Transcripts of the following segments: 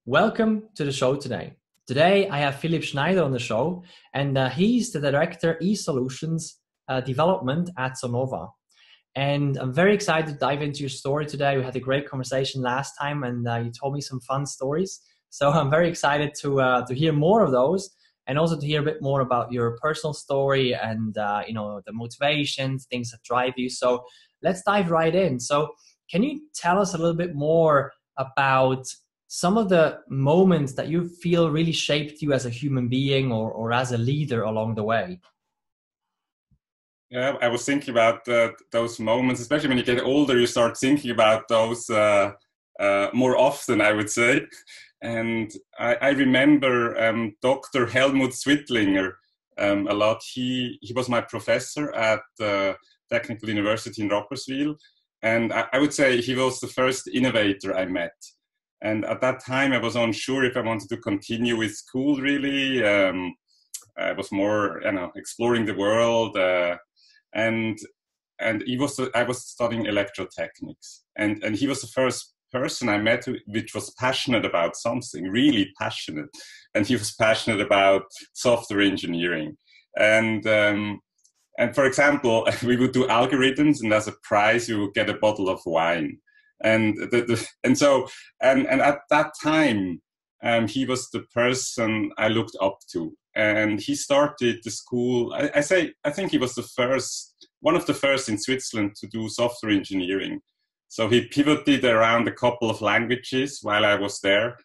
Welcome to the show today. Today I have Philipp Schneider on the show, and he's the Director eSolutions Development at Sonova. And I'm very excited to dive into your story today. We had a great conversation last time, and you told me some fun stories. So I'm very excited to hear more of those, and also to hear a bit more about your personal story and the motivations, things that drive you. So let's dive right in. So can you tell us a little bit more about some of the moments that you feel really shaped you as a human being or as a leader along the way? Yeah, I was thinking about those moments, especially when you get older, you start thinking about those more often, I would say. And I remember Dr. Helmut Swittlinger a lot. He was my professor at Technical University in Rapperswil. And I would say he was the first innovator I met. And at that time, I was unsure if I wanted to continue with school, really. I was more, exploring the world. And I was studying electrotechnics. And he was the first person I met which was passionate about something, really passionate. And he was passionate about software engineering. And for example, we would do algorithms, and as a prize, you would get a bottle of wine. And at that time, he was the person I looked up to, and he started the school. I think he was one of the first in Switzerland to do software engineering. So he pivoted around a couple of languages while I was there.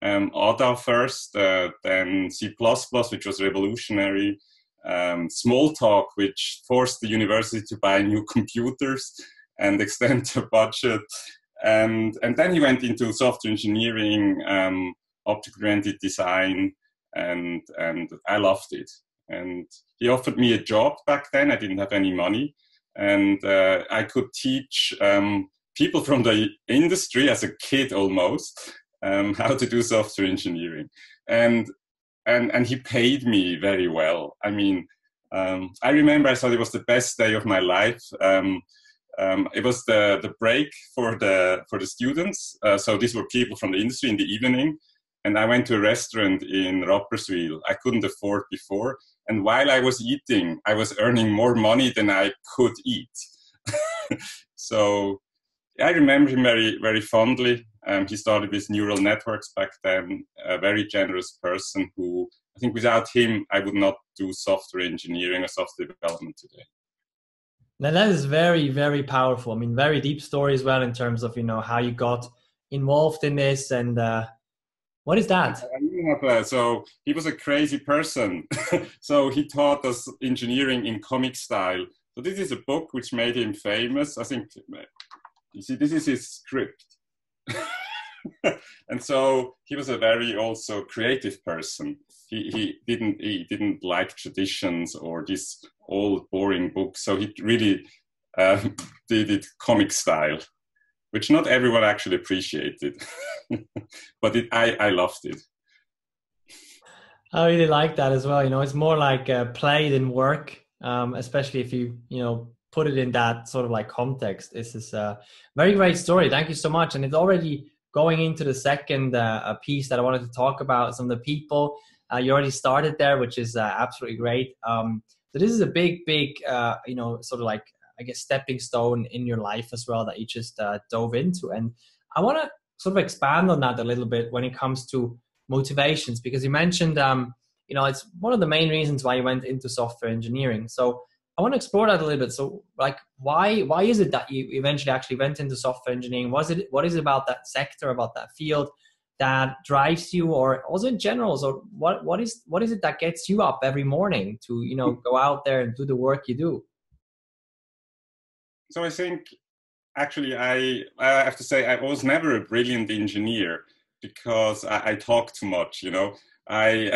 ADA first, then C++, which was revolutionary. Smalltalk, which forced the university to buy new computers and extend the budget. And then he went into software engineering, object-oriented design, and I loved it. And he offered me a job back then. I didn't have any money, and I could teach people from the industry as a kid almost how to do software engineering. And he paid me very well. I mean, I remember I thought it was the best day of my life. It was the break for the students. So these were people from the industry in the evening. And I went to a restaurant in Rapperswil I couldn't afford before. And while I was eating, I was earning more money than I could eat. So I remember him very, very fondly. He started with neural networks back then, a very generous person who, I think without him, I would not do software engineering or software development today. Now that is very, very powerful. I mean, very deep story as well in terms of, how you got involved in this. And what is that? So he was a crazy person. So he taught us engineering in comic style. So this is a book which made him famous. I think, you see, this is his script. And so he was a very also creative person. He didn't like traditions or this old boring books. So he really did it comic style, which not everyone actually appreciated. But I loved it. I really like that as well. It's more like play than work, especially if you put it in that sort of like context. This is a very great story. Thank you so much. And it's already going into the second piece that I wanted to talk about, some of the people. You already started there, which is absolutely great. So this is a big, sort of like, I guess, stepping stone in your life as well that you just dove into. And I want to sort of expand on that a little bit when it comes to motivations, because you mentioned, it's one of the main reasons why you went into software engineering. So I want to explore that a little bit. So like, why is it that you eventually actually went into software engineering? What is it about that sector, about that field that drives you, or also in general? So what is it that gets you up every morning to, go out there and do the work you do? So I think actually I have to say I was never a brilliant engineer because I talk too much, I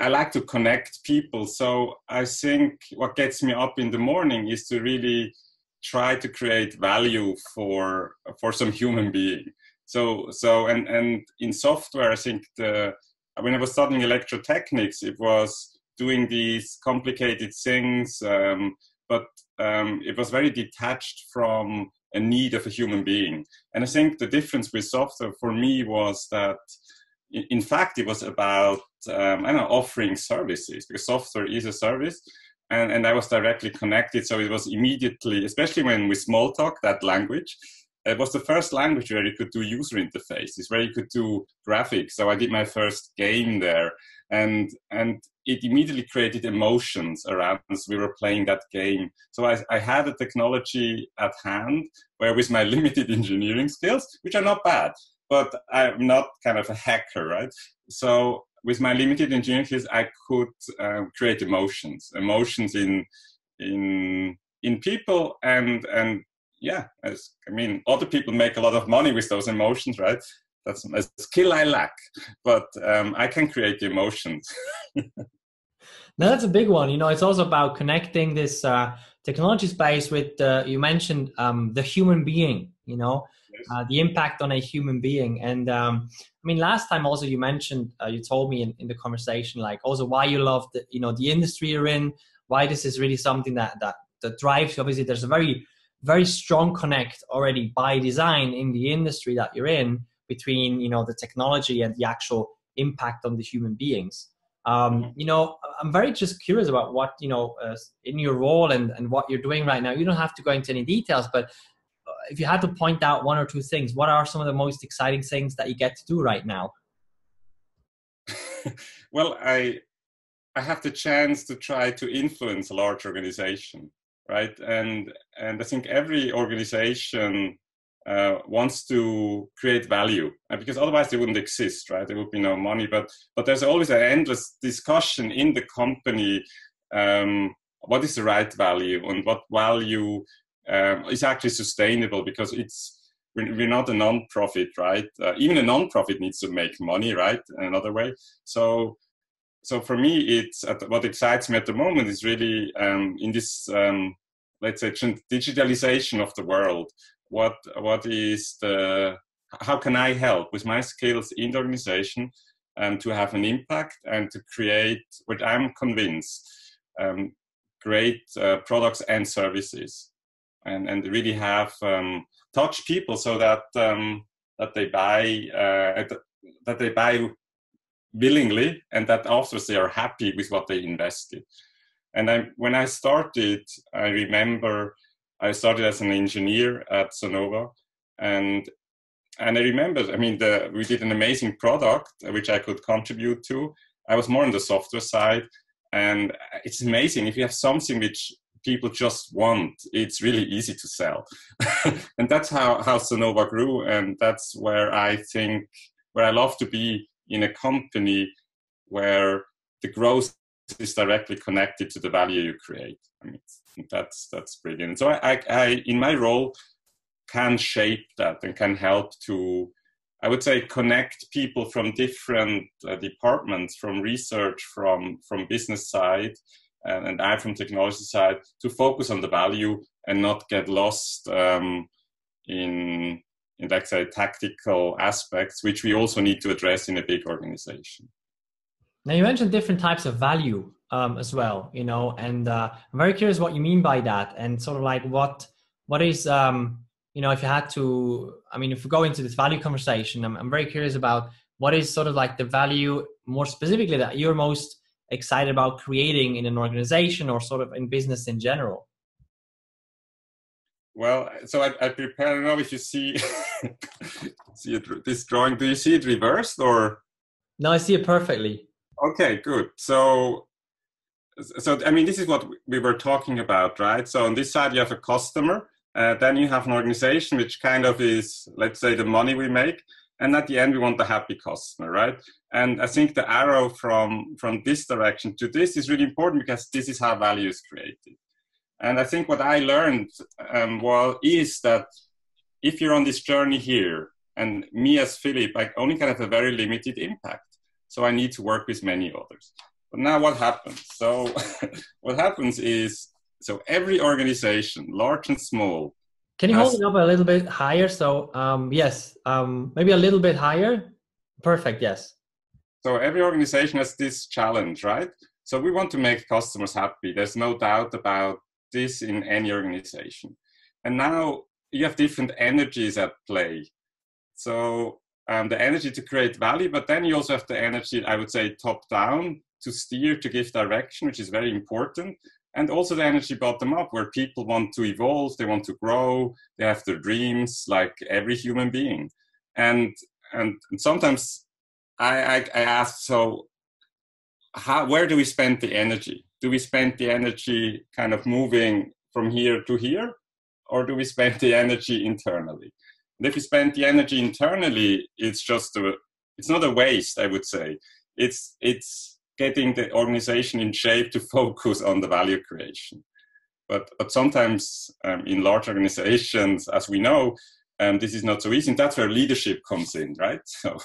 like to connect people. So I think what gets me up in the morning is to really try to create value for some human being. So and in software, I think when I was studying electrotechnics, it was doing these complicated things, but it was very detached from a need of a human being. And I think the difference with software for me was that, in fact, it was about, I don't know, offering services, because software is a service. And I was directly connected. So it was immediately, especially when we small talk, that language, it was the first language where you could do user interfaces, where you could do graphics. So I did my first game there. And it immediately created emotions around us. We were playing that game. So I had a technology at hand where, with my limited engineering skills, which are not bad, but I'm not kind of a hacker, right? So with my limited engineering skills, I could create emotions in people, and yeah, I mean, other people make a lot of money with those emotions, right? That's a skill I lack, but I can create the emotions. Now that's a big one. You know, it's also about connecting this technology space with, you mentioned the human being, you know, Yes. the impact on a human being. And I mean, last time also you mentioned, you told me in the conversation, like also why you love the, you know, the industry you're in, why this is really something that drives you. Obviously, there's a very, very strong connect already by design in the industry that you're in between, you know, the technology and the actual impact on the human beings. You know, I'm very just curious about what, you know, in your role and what you're doing right now. You don't have to go into any details, but if you had to point out one or two things, what are some of the most exciting things that you get to do right now? Well, I have the chance to try to influence a large organization, right? And I think every organization wants to create value, because otherwise they wouldn't exist, right? There would be no money. But there's always an endless discussion in the company. What is the right value, and what value is actually sustainable? Because we're not a non-profit, right? Even a non-profit needs to make money, right? In another way. So for me, it's what excites me at the moment is really in this, let's say, digitalization of the world. How can I help with my skills in the organization to have an impact and to create what I'm convinced great products and services, and really have touch people so that they buy willingly, and that afterwards they are happy with what they invested. And when I started, I remember I started as an engineer at Sonova, and I remember, I mean, we did an amazing product which I could contribute to. I was more on the software side, and it's amazing if you have something which people just want, it's really easy to sell. And that's how Sonova grew, and that's where I love to be, in a company where the growth is directly connected to the value you create. I mean, that's brilliant. So I in my role can shape that and can help to, I would say, connect people from different departments, from research, from business side, and I from technology side, to focus on the value and not get lost in like say tactical aspects, which we also need to address in a big organization. Now you mentioned different types of value as well, you know, and I'm very curious what you mean by that, and sort of like what is, you know, if you had to, I mean, if we go into this value conversation, I'm very curious about what is sort of like the value more specifically that you're most excited about creating in an organization or sort of in business in general. Well, so I prepared, I don't know if you see, this drawing, do you see it reversed or? No, I see it perfectly. Okay, good. So I mean, this is what we were talking about, right? So on this side, you have a customer, then you have an organization, which kind of is, let's say, the money we make. And at the end, we want a happy customer, right? And I think the arrow from this direction to this is really important, because this is how value is created. And I think what I learned is that if you're on this journey here, and me as Philipp, I only can have a very limited impact. So I need to work with many others. But now what happens? So what happens is, so every organization, large and small. Can you hold it up a little bit higher? So yes, maybe a little bit higher. Perfect, yes. So every organization has this challenge, right? So we want to make customers happy. There's no doubt about this in any organization. And now you have different energies at play. So the energy to create value, but then you also have the energy, I would say, top down, to steer, to give direction, which is very important. And also the energy bottom up, where people want to evolve, they want to grow, they have their dreams, like every human being. And sometimes I ask, so where do we spend the energy? Do we spend the energy kind of moving from here to here, or do we spend the energy internally? And if we spend the energy internally, it's not a waste, I would say. It's getting the organization in shape to focus on the value creation. But sometimes in large organizations, as we know, this is not so easy. And that's where leadership comes in, right? So,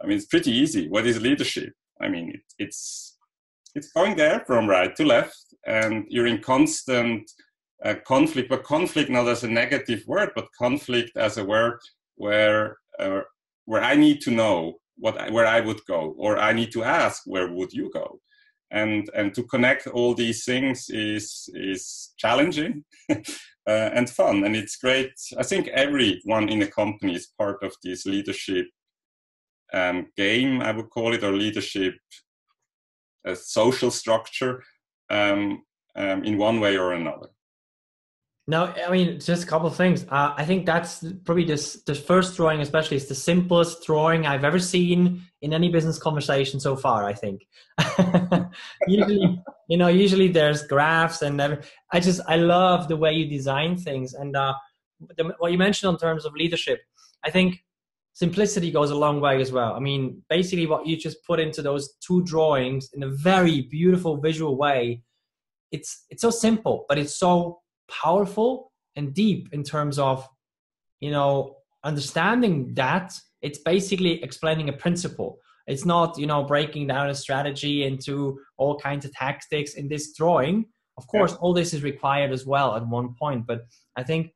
I mean, it's pretty easy. What is leadership? I mean, it's going there from right to left, and you're in constant conflict, but conflict not as a negative word, but conflict as a word where I need to know where I would go, or I need to ask, where would you go? And to connect all these things is challenging and fun, and it's great. I think everyone in a company is part of this leadership game, I would call it, or leadership social structure in one way or another. No, I mean, just a couple of things. I think that's probably the first drawing, especially, is the simplest drawing I've ever seen in any business conversation so far, I think. usually there's graphs and I love the way you design things. And what you mentioned in terms of leadership, I think simplicity goes a long way as well. I mean, basically what you just put into those two drawings in a very beautiful visual way, it's so simple, but it's so powerful and deep in terms of, understanding that it's basically explaining a principle. It's not, breaking down a strategy into all kinds of tactics in this drawing. Of course, all this is required as well at one point. But I think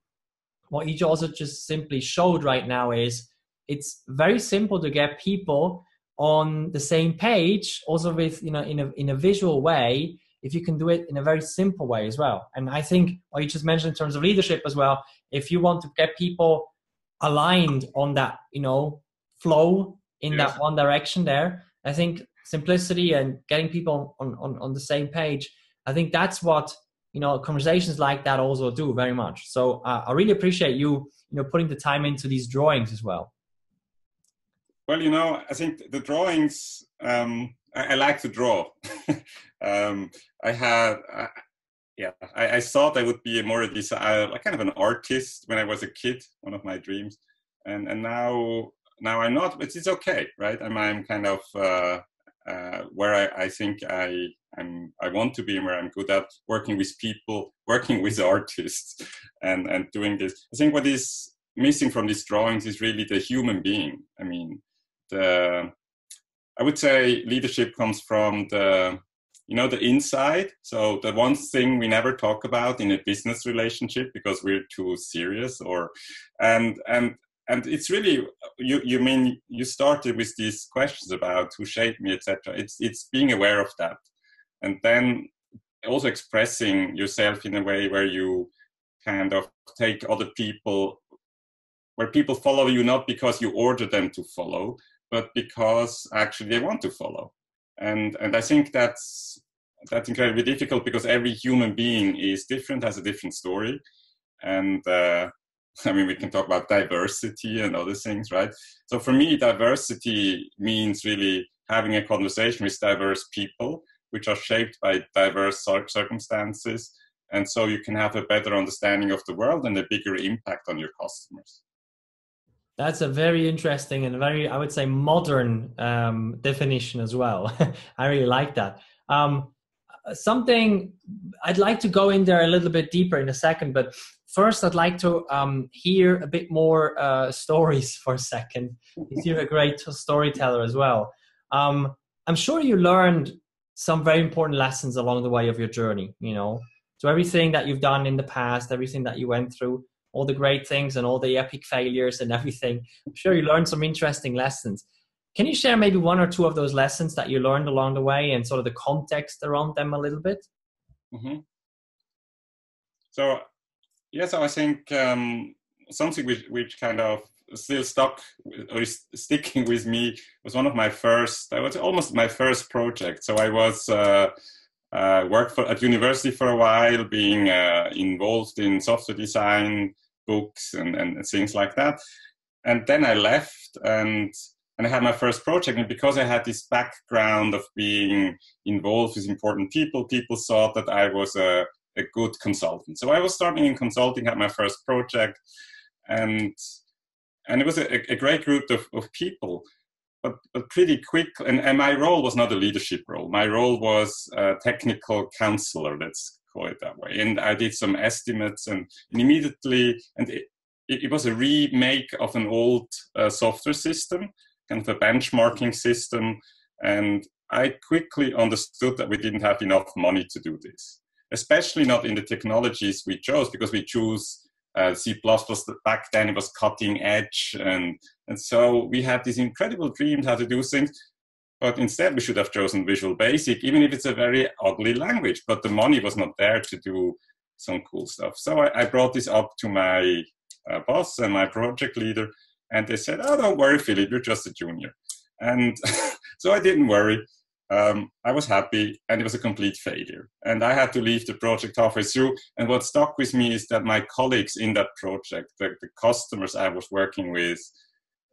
what you also just simply showed right now is it's very simple to get people on the same page, also with, in a visual way, if you can do it in a very simple way as well. And I think what you just mentioned in terms of leadership as well, if you want to get people aligned on that, flow in that one direction there, I think simplicity and getting people on the same page, I think that's what, conversations like that also do very much. So I really appreciate you, putting the time into these drawings as well. Well, I think the drawings, I like to draw. I thought I would be more like kind of an artist when I was a kid, one of my dreams, and now I'm not. But it's okay, right? I'm kind of where I think I want to be, and where I'm good at working with people, working with artists, and doing this. I think what is missing from these drawings is really the human being. I mean, I would say leadership comes from the inside. So the one thing we never talk about in a business relationship because we're too serious, and it's really, you started with these questions about who shaped me, etc. It's being aware of that, and then also expressing yourself in a way where you kind of take other people, where people follow you not because you order them to follow, but because actually they want to follow. And I think that's incredibly difficult because every human being is different, has a different story. And we can talk about diversity and other things, right? So for me, diversity means really having a conversation with diverse people, which are shaped by diverse circumstances. And so you can have a better understanding of the world and a bigger impact on your customers. That's a very interesting and very, I would say, modern definition as well. I really like that. Something I'd like to go in there a little bit deeper in a second, but first I'd like to hear a bit more stories for a second. You're a great storyteller as well. I'm sure you learned some very important lessons along the way of your journey, So everything that you've done in the past, everything that you went through, all the great things and all the epic failures and everything. I'm sure you learned some interesting lessons. Can you share maybe one or two of those lessons that you learned along the way and sort of the context around them a little bit? Mm-hmm. So yeah, so I think something which kind of still stuck or is sticking with me was one of my first. That was almost my first project. So I was worked at university for a while, being involved in software design, books, and things like that. And then I left and I had my first project. And because I had this background of being involved with important people, people thought that I was a good consultant. So I was starting in consulting, had my first project, and it was a great group of people. But pretty quick, and my role was not a leadership role. My role was a technical counselor, let's call it that way. And I did some estimates, and immediately, and it was a remake of an old software system, kind of a benchmarking system. And I quickly understood that we didn't have enough money to do this, especially not in the technologies we chose, because we chose C++. Back then it was cutting edge. And so we had these incredible dreams how to do things. But instead we should have chosen Visual Basic, even if it's a very ugly language. But the money was not there to do some cool stuff. So I brought this up to my boss and my project leader. And they said, oh, don't worry, Philipp, you're just a junior. And so I didn't worry. I was happy, and it was a complete failure. And I had to leave the project halfway through. And what stuck with me is that my colleagues in that project, the customers I was working with,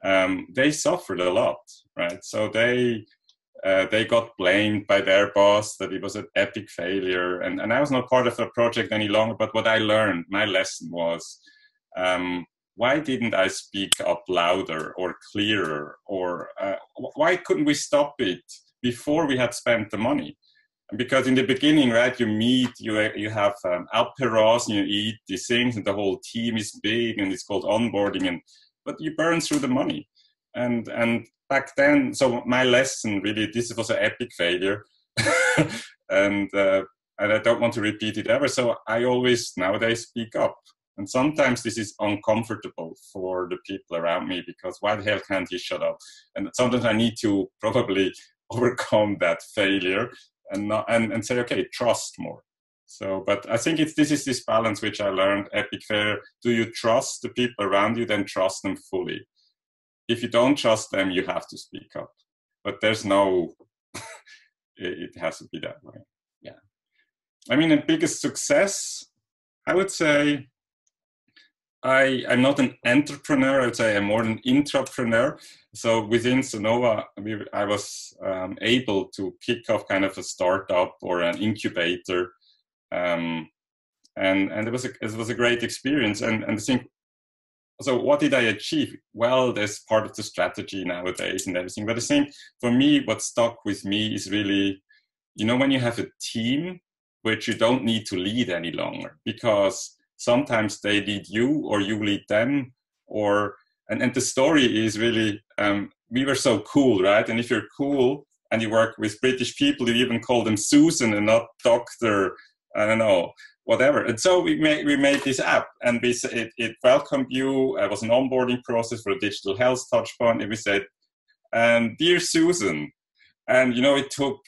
they suffered a lot, right? So they got blamed by their boss that it was an epic failure. And I was not part of the project any longer. But what I learned, my lesson was, why didn't I speak up louder or clearer? Or why couldn't we stop it before we had spent the money? Because in the beginning, right, you meet, you have apéros, you eat these things, and the whole team is big, and it's called onboarding, but you burn through the money. And back then, so my lesson really, this was an epic failure, and I don't want to repeat it ever. So I always nowadays speak up. And sometimes this is uncomfortable for the people around me, because why the hell can't he shut up? And sometimes I need to probably overcome that failure and say, okay, trust more. So, but I think this is this balance which I learned, epic failure. Do you trust the people around you? Then trust them fully. If you don't trust them, you have to speak up. But there's no, it has to be that way. Yeah. I mean, the biggest success, I would say, I'm not an entrepreneur. I would say I'm more an intrapreneur. So within Sonova, I was able to kick off kind of a startup or an incubator, and it was a great experience. And I think, so what did I achieve? Well, there's part of the strategy nowadays and everything. But I think for me, what stuck with me is really, when you have a team which you don't need to lead any longer, because sometimes they lead you or you lead them, and the story is really, we were so cool, right? And if you're cool and you work with British people, you even call them Susan and not Doctor, I don't know, whatever. And so we made this app, and it welcomed you. It was an onboarding process for a digital health touchpoint. And we said, dear Susan, and it took,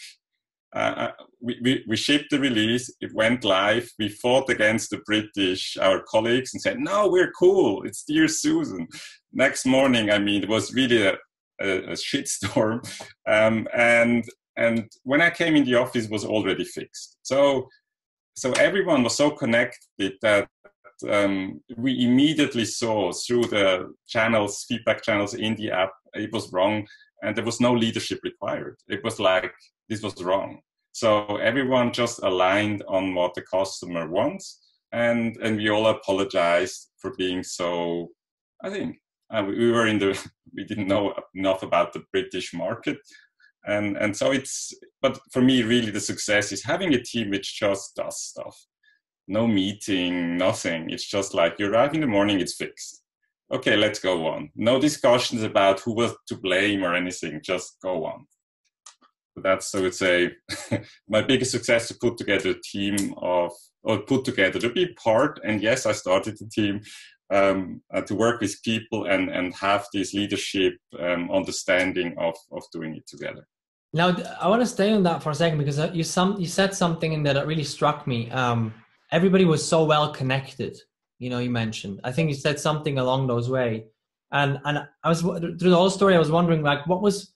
we shipped the release, it went live, we fought against the British, our colleagues, and said, no, we're cool, it's Dear Susan. Next morning, I mean, it was really a shitstorm. And when I came in the office, it was already fixed. So everyone was so connected that we immediately saw through the channels, feedback channels in the app, it was wrong, and there was no leadership required. It was like, this was wrong. So everyone just aligned on what the customer wants, and we all apologized for being so, I think, we didn't know enough about the British market. And so but for me, really the success is having a team which just does stuff. No meeting, nothing. It's just like, you arrive in the morning, it's fixed. Okay, let's go on. No discussions about who was to blame or anything, just go on. That's, I would say, my biggest success, to put together a team to be part. And yes, I started the team to work with people and have this leadership understanding of doing it together. Now, I want to stay on that for a second, because you said something in there that really struck me. everybody was so well connected. You mentioned, I think you said something along those way. And I was, through the whole story, I was wondering, like, what was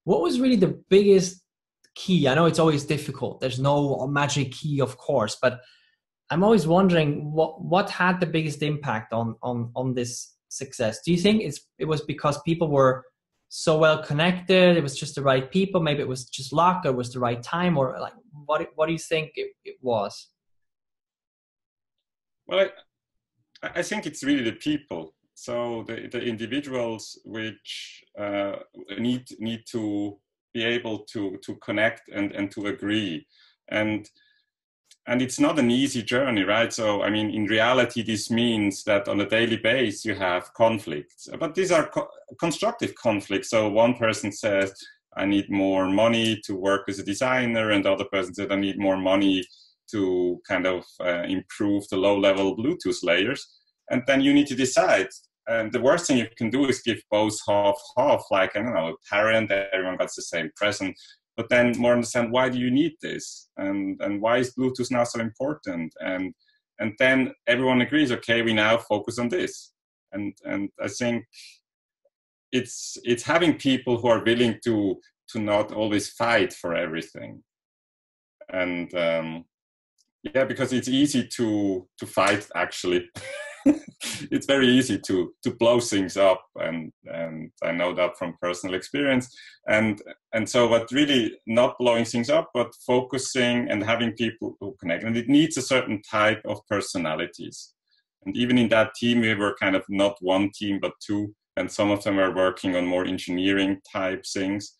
really the biggest key? I know it's always difficult. There's no magic key, of course, but I'm always wondering what had the biggest impact on this success. Do you think it was because people were so well connected? It was just the right people. Maybe it was just luck, or it was the right time, or like what do you think it was? Well, I think it's really the people. So the individuals which need to be able to connect and to agree. And it's not an easy journey, right? So, I mean, in reality, this means that on a daily basis, you have conflicts. But these are constructive conflicts. So one person says, I need more money to work as a designer. And the other person said, I need more money to kind of improve the low-level Bluetooth layers. And then you need to decide. And the worst thing you can do is give both half, like, I don't know, a parent, everyone gets the same present. But then more understand, why do you need this? And why is Bluetooth now so important? And then everyone agrees, okay, we now focus on this. And I think it's having people who are willing to not always fight for everything. And yeah, because it's easy to fight, actually. It's very easy to blow things up, and I know that from personal experience. And so, what really not blowing things up, but focusing and having people who connect. And it needs a certain type of personalities. And even in that team, we were kind of not one team, but two. And some of them were working on more engineering type things.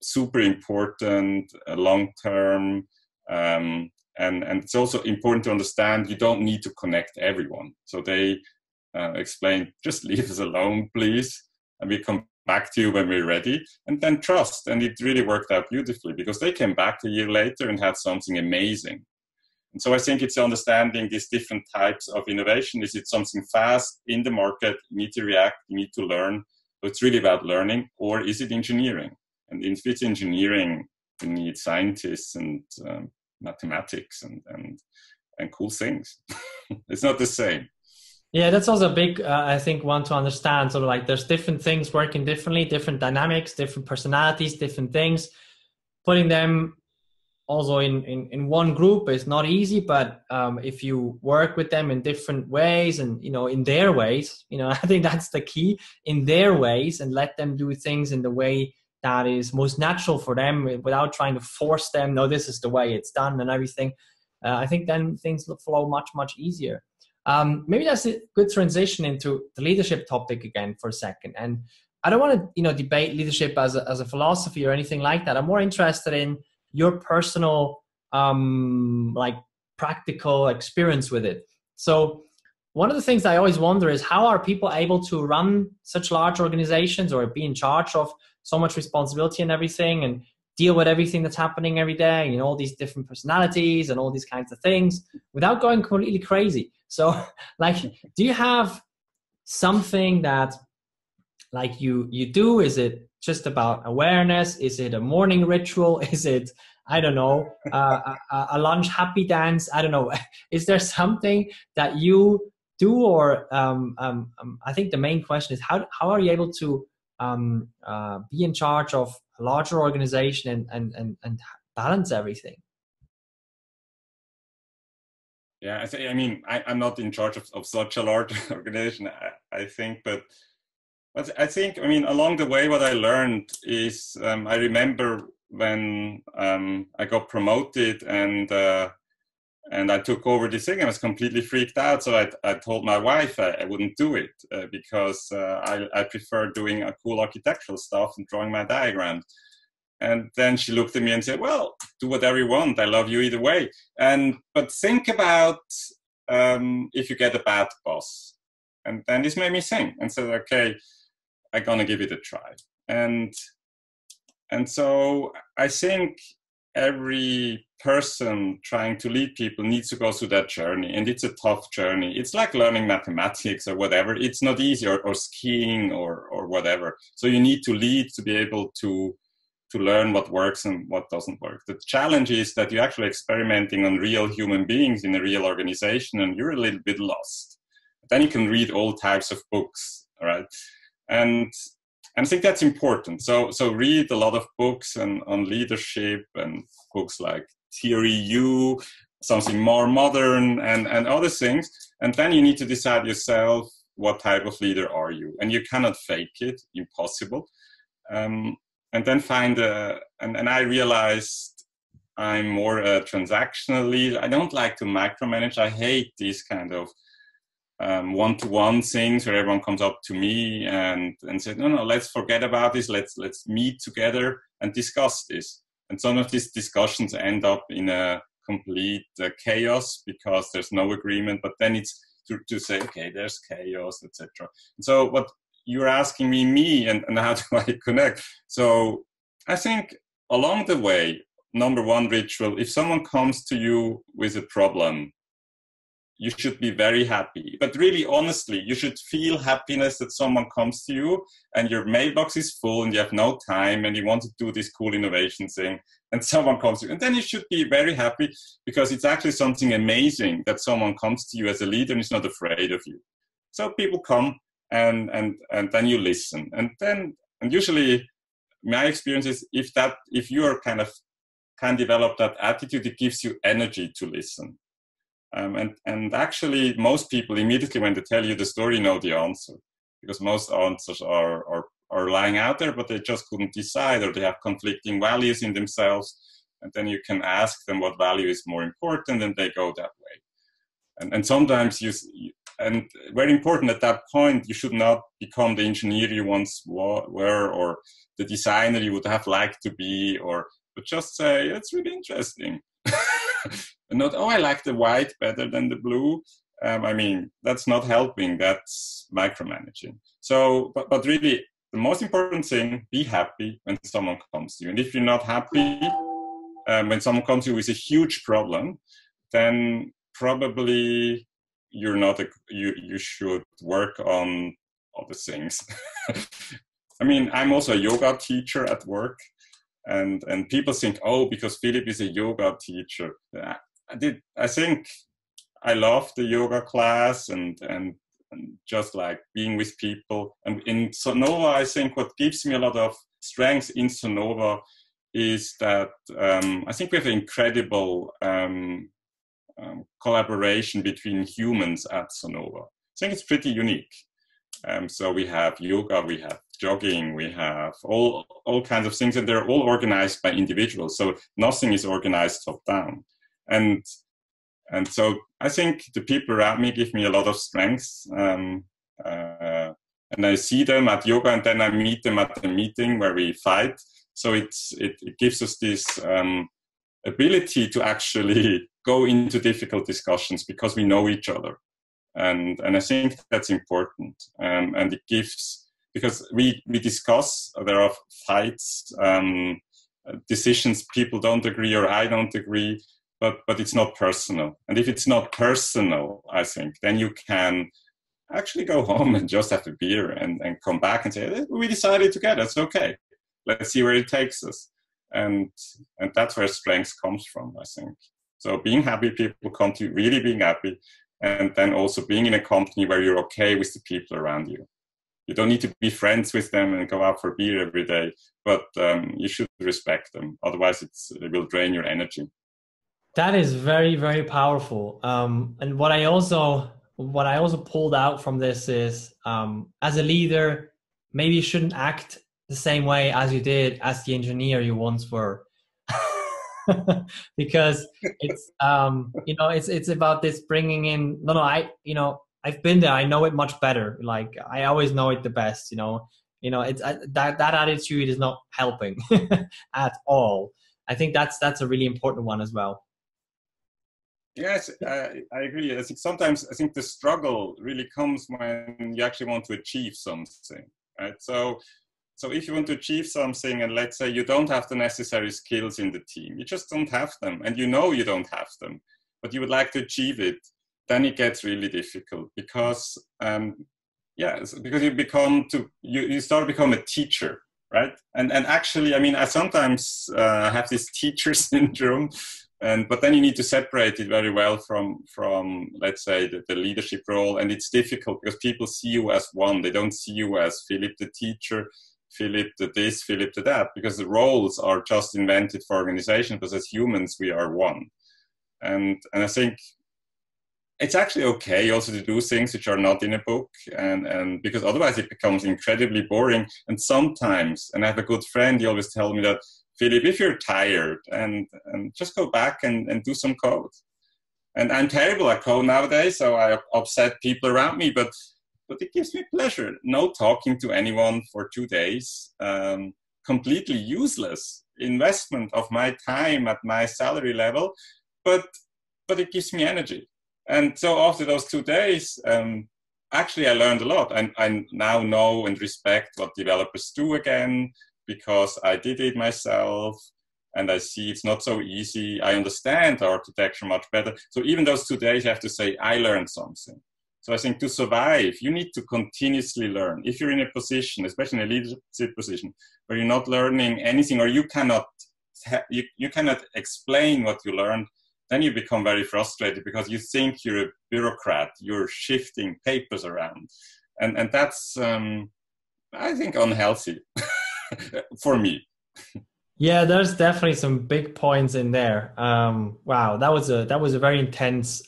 Super important, long term. And it's also important to understand you don't need to connect everyone. So they explained, just leave us alone, please. And we come back to you when we're ready. And then trust. And it really worked out beautifully because they came back a year later and had something amazing. And so I think it's understanding these different types of innovation. Is it something fast in the market? You need to react, you need to learn. So it's really about learning. Or is it engineering? And if it's engineering, you need scientists and mathematics and cool things. It's not the same. Yeah, that's also a big, I think, one to understand. Sort of like there's different things working differently, different dynamics, different personalities, different things. Putting them also in one group is not easy, but if you work with them in different ways and, in their ways, I think that's the key, in their ways, and let them do things in the way that is most natural for them without trying to force them. No, this is the way it's done and everything. I think then things will flow much, much easier. Maybe that's a good transition into the leadership topic again for a second. And I don't want to, debate leadership as a philosophy or anything like that. I'm more interested in your personal, practical experience with it. So one of the things I always wonder is, how are people able to run such large organizations or be in charge of so much responsibility and everything, and deal with everything that's happening every day, all these different personalities and all these kinds of things without going completely crazy? So, do you have something that, you do? Is it just about awareness? Is it a morning ritual? Is it, I don't know, a lunch happy dance? I don't know. Is there something that you do? Or I think the main question is, how are you able to be in charge of a larger organization and balance everything? Yeah, I mean, I'm not in charge of such a large organization, I think, but I think, along the way, what I learned is, I remember when I got promoted and I took over this thing, I was completely freaked out. So I told my wife I wouldn't do it because I prefer doing cool architectural stuff and drawing my diagrams. And then she looked at me and said, well, do whatever you want. I love you either way. But think about if you get a bad boss. And then this made me think and said, okay, I'm going to give it a try. And so I think every person trying to lead people needs to go through that journey. And it's a tough journey. It's like learning mathematics or whatever. It's not easy, or skiing or whatever. So you need to lead to be able to to learn what works and what doesn't work. The challenge is that you're actually experimenting on real human beings in a real organization, and you're a little bit lost. Then you can read all types of books, right? And I think that's important. So read a lot of books on leadership, and books like Theory U, something more modern, and other things. And then you need to decide yourself, what type of leader are you? And you cannot fake it, impossible. And then and I realized I'm more a transactional leader. I don't like to micromanage. I hate these kind of one-to-one things where everyone comes up to me and says, no, let's forget about this. Let's meet together and discuss this. And some of these discussions end up in a complete chaos because there's no agreement. But then it's to say, okay, there's chaos, etc. So what you're asking me, and how do I connect? So I think along the way, number one ritual, if someone comes to you with a problem, you should be very happy. But really, honestly, you should feel happiness that someone comes to you and your mailbox is full and you have no time and you want to do this cool innovation thing and someone comes to you. And then you should be very happy because it's actually something amazing that someone comes to you as a leader and is not afraid of you. So people come and then you listen. And usually my experience is if you are can develop that attitude, it gives you energy to listen. And actually, most people immediately, when they tell you the story, know the answer, because most answers are lying out there, but they just couldn't decide, or they have conflicting values in themselves. And then you can ask them what value is more important, and they go that way. And sometimes and very important at that point, you should not become the engineer you once were, or the designer you would have liked to be, but just say, it's really interesting. And not, I like the white better than the blue. I mean, that's not helping. That's micromanaging. So, but really, the most important thing, be happy when someone comes to you. And if you're not happy when someone comes to you with a huge problem, then probably you're not. You should work on other things. I mean, I'm also a yoga teacher at work. And people think, because Philipp is a yoga teacher. I think I love the yoga class and just like being with people. And in Sonova, I think what gives me a lot of strength in Sonova is that I think we have incredible collaboration between humans at Sonova. I think it's pretty unique. So we have yoga, we have jogging, we have all kinds of things, and they're all organized by individuals. So nothing is organized top down. And so I think the people around me give me a lot of strength. And I see them at yoga, and then I meet them at the meeting where we fight. So it gives us this ability to actually go into difficult discussions because we know each other. And I think that's important. And it gives, because we discuss, there are fights, decisions, people don't agree or I don't agree, but it's not personal. And if it's not personal, I think, then you can actually go home and just have a beer and come back and say, we decided together, it's okay. Let's see where it takes us. And that's where strength comes from, I think. So being happy, people come to you, really being happy. And then also being in a company where you're okay with the people around you. You don't need to be friends with them and go out for beer every day, but you should respect them. Otherwise, it will drain your energy. That is very, very powerful. And what I also pulled out from this is, as a leader, maybe you shouldn't act the same way as you did as the engineer you once were. Because it's it's about this bringing in I've been there, I know it much better, like I always know it the best, it's that attitude is not helping at all. I think that's a really important one as well. Yes, I agree. I think sometimes the struggle really comes when you actually want to achieve something, right? So if you want to achieve something, and let's say you don't have the necessary skills in the team, you just don't have them, and you don't have them, but you would like to achieve it, then it gets really difficult because you start to become a teacher. right? And actually, I mean, I sometimes have this teacher syndrome, but then you need to separate it very well from let's say the leadership role, and it's difficult because people see you as one. They don't see you as Philip the teacher, Philip the this, Philip the that, because the roles are just invented for organization. Because as humans, we are one, and I think it's actually okay also to do things which are not in a book, and because otherwise it becomes incredibly boring. And sometimes, and I have a good friend, he always tells me that, Philip, if you're tired, and just go back and do some code. And I'm terrible at code nowadays, so I upset people around me, but it gives me pleasure. No talking to anyone for 2 days, completely useless investment of my time at my salary level, but it gives me energy. And so after those 2 days, actually I learned a lot. And I now know and respect what developers do again, because I did it myself, and I see it's not so easy. I understand architecture much better. So even those 2 days, I have to say, I learned something. So I think to survive, you need to continuously learn. If you're in a position, especially in a leadership position, where you're not learning anything, or you cannot explain what you learned, then you become very frustrated because you think you're a bureaucrat, you're shifting papers around. And that's, I think, unhealthy for me. Yeah, there's definitely some big points in there. Wow, that was a very intense,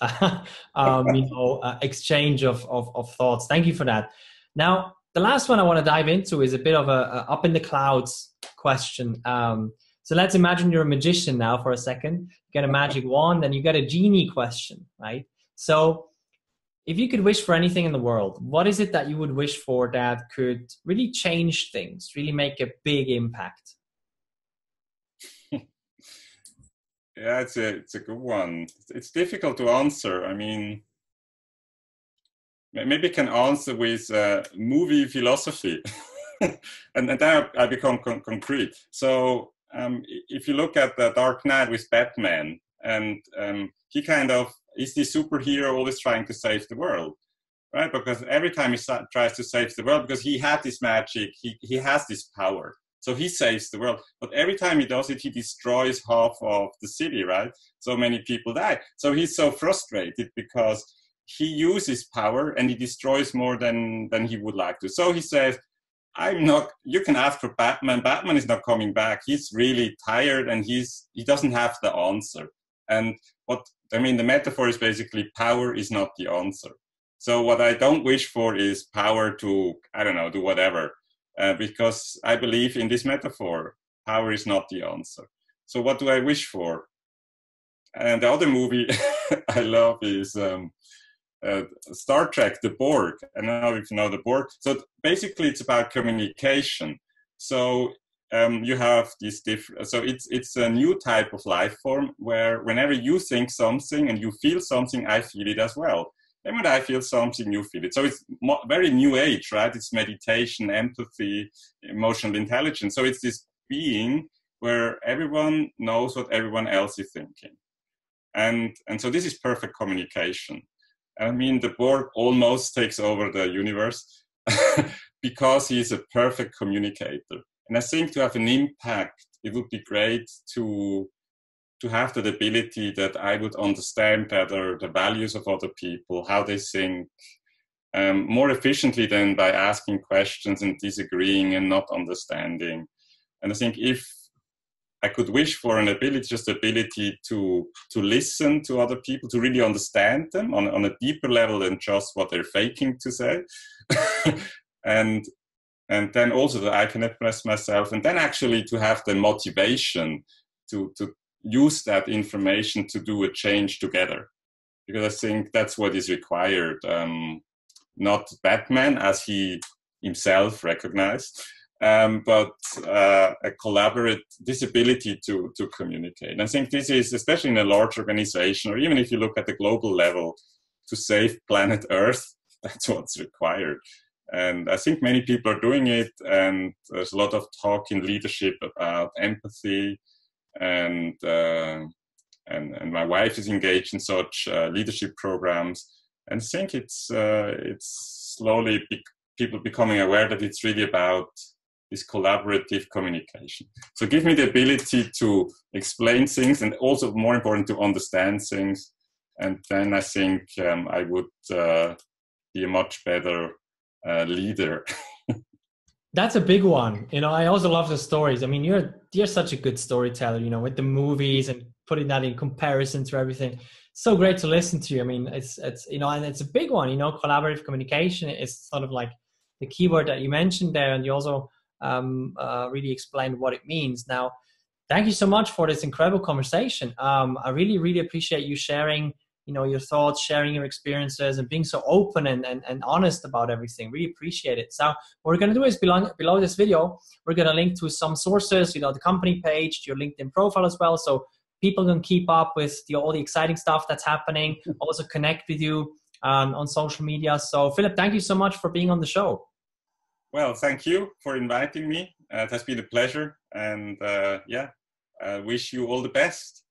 exchange of thoughts. Thank you for that. Now, the last one I want to dive into is a bit of a up in the clouds question. So let's imagine you're a magician now for a second. You get a magic wand, and you get a genie question, right? So if you could wish for anything in the world, what is it that you would wish for that could really change things, really make a big impact? Yeah, it's a good one. It's difficult to answer. I mean, maybe I can answer with movie philosophy, and then I become concrete. So if you look at the Dark Knight with Batman, and he kind of is the superhero always trying to save the world, right? Because every time he tries to save the world, because he had this magic, he has this power. So he saves the world. But every time he does it, he destroys half of the city, right? So many people die. So he's so frustrated because he uses power and he destroys more than he would like to. So he says, you can ask for Batman. Batman is not coming back. He's really tired, and he doesn't have the answer. And the metaphor is basically power is not the answer. So what I don't wish for is power to, I don't know, do whatever. Because I believe in this metaphor, power is not the answer. So what do I wish for? And the other movie I love is Star Trek, The Borg. I don't know if you know The Borg. So basically it's about communication. So you have these different, so it's a new type of life form where whenever you think something and you feel something, I feel it as well. And when I feel something, you feel it. So it's very new age, right? It's meditation, empathy, emotional intelligence. So it's this being where everyone knows what everyone else is thinking. And so this is perfect communication. I mean, the Borg almost takes over the universe because he's a perfect communicator. And I think to have an impact, it would be great to have that ability that I would understand better the values of other people, how they think, more efficiently than by asking questions and disagreeing and not understanding. And I think if I could wish for an ability, just the ability to listen to other people, to really understand them on a deeper level than just what they're faking to say. and then also that I can express myself, and then actually to have the motivation to use that information to do a change together, because I think that's what is required. Not Batman, as he himself recognized, but a this ability to communicate. And I think this is, especially in a large organization, or even if you look at the global level, to save planet Earth, that's what's required. And I think many people are doing it, and there's a lot of talk in leadership about empathy, and my wife is engaged in such leadership programs, and I think it's slowly people becoming aware that it's really about this collaborative communication. So give me the ability to explain things and also more important to understand things. And then I think I would be a much better leader. That's a big one. You know, I also love the stories. I mean, you're such a good storyteller, you know, with the movies and putting that in comparison to everything. So great to listen to you. I mean, it's you know, and it's a big one, you know, collaborative communication is sort of like the keyword that you mentioned there, and you also really explained what it means. Now, thank you so much for this incredible conversation. I really, really appreciate you sharing, you know, your thoughts, sharing your experiences, and being so open and honest about everything. Really appreciate it. So what we're going to do is below this video, we're going to link to some sources, you know, the company page, your LinkedIn profile as well. So people can keep up with all the exciting stuff that's happening, also connect with you on social media. So Philipp, thank you so much for being on the show. Well, thank you for inviting me. It has been a pleasure. And yeah, I wish you all the best.